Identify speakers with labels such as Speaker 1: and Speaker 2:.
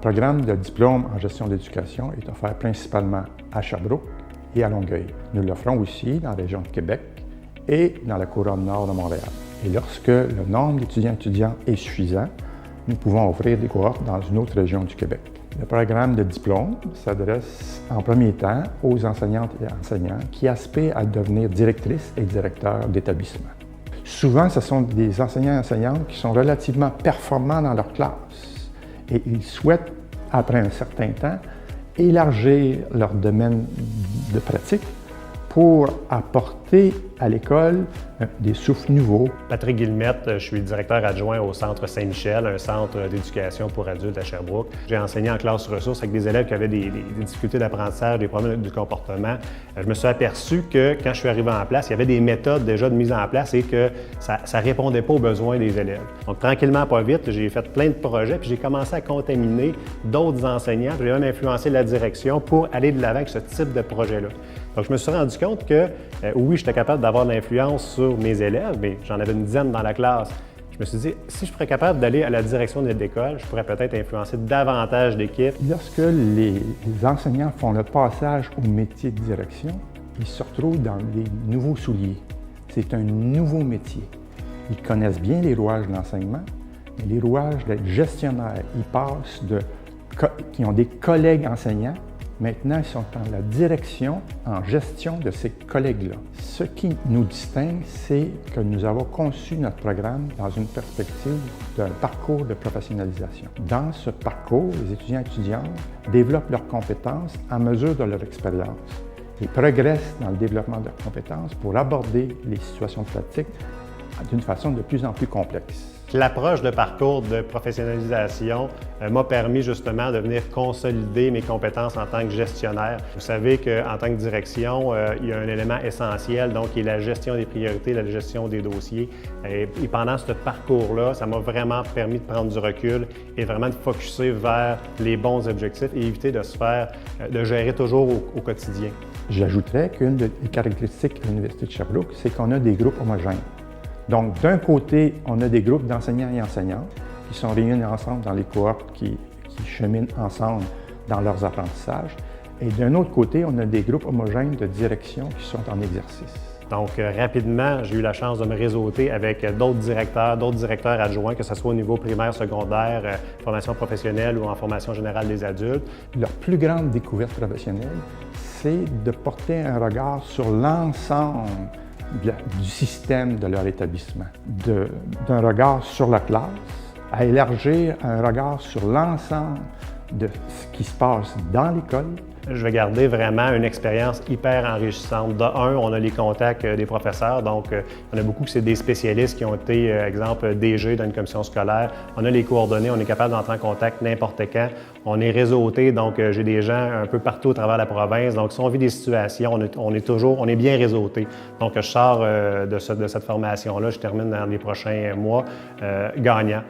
Speaker 1: programme de diplôme en gestion d'éducation est offert principalement à Sherbrooke et à Longueuil. Nous l'offrons aussi dans la région de Québec et dans la couronne nord de Montréal. Et lorsque le nombre d'étudiants est suffisant, nous pouvons offrir des cohortes dans une autre région du Québec. Le programme de diplôme s'adresse en premier temps aux enseignantes et enseignants qui aspirent à devenir directrices et directeurs d'établissement. Souvent, ce sont des enseignants et enseignantes qui sont relativement performants dans leur classe et ils souhaitent, après un certain temps, élargir leur domaine de pratique pour apporter à l'école des souffles nouveaux.
Speaker 2: Patrick Guillemette, je suis directeur adjoint au Centre Saint-Michel, un centre d'éducation pour adultes à Sherbrooke. J'ai enseigné en classe ressources avec des élèves qui avaient des difficultés d'apprentissage, des problèmes du comportement. Je me suis aperçu que quand je suis arrivé en place, il y avait des méthodes déjà de mise en place et que ça ne répondait pas aux besoins des élèves. Donc tranquillement, pas vite, j'ai fait plein de projets puis j'ai commencé à contaminer d'autres enseignants. J'ai même influencé la direction pour aller de l'avant avec ce type de projet-là. Donc, je me suis rendu compte que, oui, j'étais capable d'avoir de l'influence sur mes élèves, mais j'en avais une dizaine dans la classe. Je me suis dit, si je serais capable d'aller à la direction de l'école, je pourrais peut-être influencer davantage d'équipes.
Speaker 1: Lorsque les enseignants font le passage au métier de direction, ils se retrouvent dans des nouveaux souliers. C'est un nouveau métier. Ils connaissent bien les rouages de l'enseignement, mais les rouages d'être gestionnaire, ils passent qui ont des collègues enseignants. Maintenant, ils sont dans la direction, en gestion de ces collègues-là. Ce qui nous distingue, c'est que nous avons conçu notre programme dans une perspective d'un parcours de professionnalisation. Dans ce parcours, les étudiants et étudiantes développent leurs compétences à mesure de leur expérience et progressent dans le développement de leurs compétences pour aborder les situations de pratique d'une façon de plus en plus complexe.
Speaker 2: L'approche de parcours de professionnalisation m'a permis justement de venir consolider mes compétences en tant que gestionnaire. Vous savez qu'en tant que direction, il y a un élément essentiel, donc qui est la gestion des priorités, la gestion des dossiers. Et pendant ce parcours-là, ça m'a vraiment permis de prendre du recul et vraiment de focusser vers les bons objectifs et éviter de se faire, de gérer toujours au quotidien.
Speaker 1: J'ajouterais qu'une des caractéristiques de l'Université de Sherbrooke, c'est qu'on a des groupes homogènes. Donc, d'un côté, on a des groupes d'enseignants et enseignantes qui sont réunis ensemble dans les cohortes qui cheminent ensemble dans leurs apprentissages. Et d'un autre côté, on a des groupes homogènes de direction qui sont en exercice.
Speaker 2: Donc, rapidement, j'ai eu la chance de me réseauter avec d'autres directeurs adjoints, que ce soit au niveau primaire, secondaire, formation professionnelle ou en formation générale des adultes.
Speaker 1: Leur plus grande découverte professionnelle, c'est de porter un regard sur l'ensemble du système de leur établissement, d'un regard sur la classe, à élargir un regard sur l'ensemble de ce qui se passe dans l'école.
Speaker 2: Je vais garder vraiment une expérience hyper enrichissante. De un, on a les contacts des professeurs, donc on a beaucoup, c'est des spécialistes qui ont été, exemple, DG dans une commission scolaire. On a les coordonnées, on est capable d'entrer en contact n'importe quand. On est réseauté, donc j'ai des gens un peu partout à travers la province. Donc si on vit des situations, on est bien réseauté. Donc je sors de cette formation-là, je termine dans les prochains mois gagnant.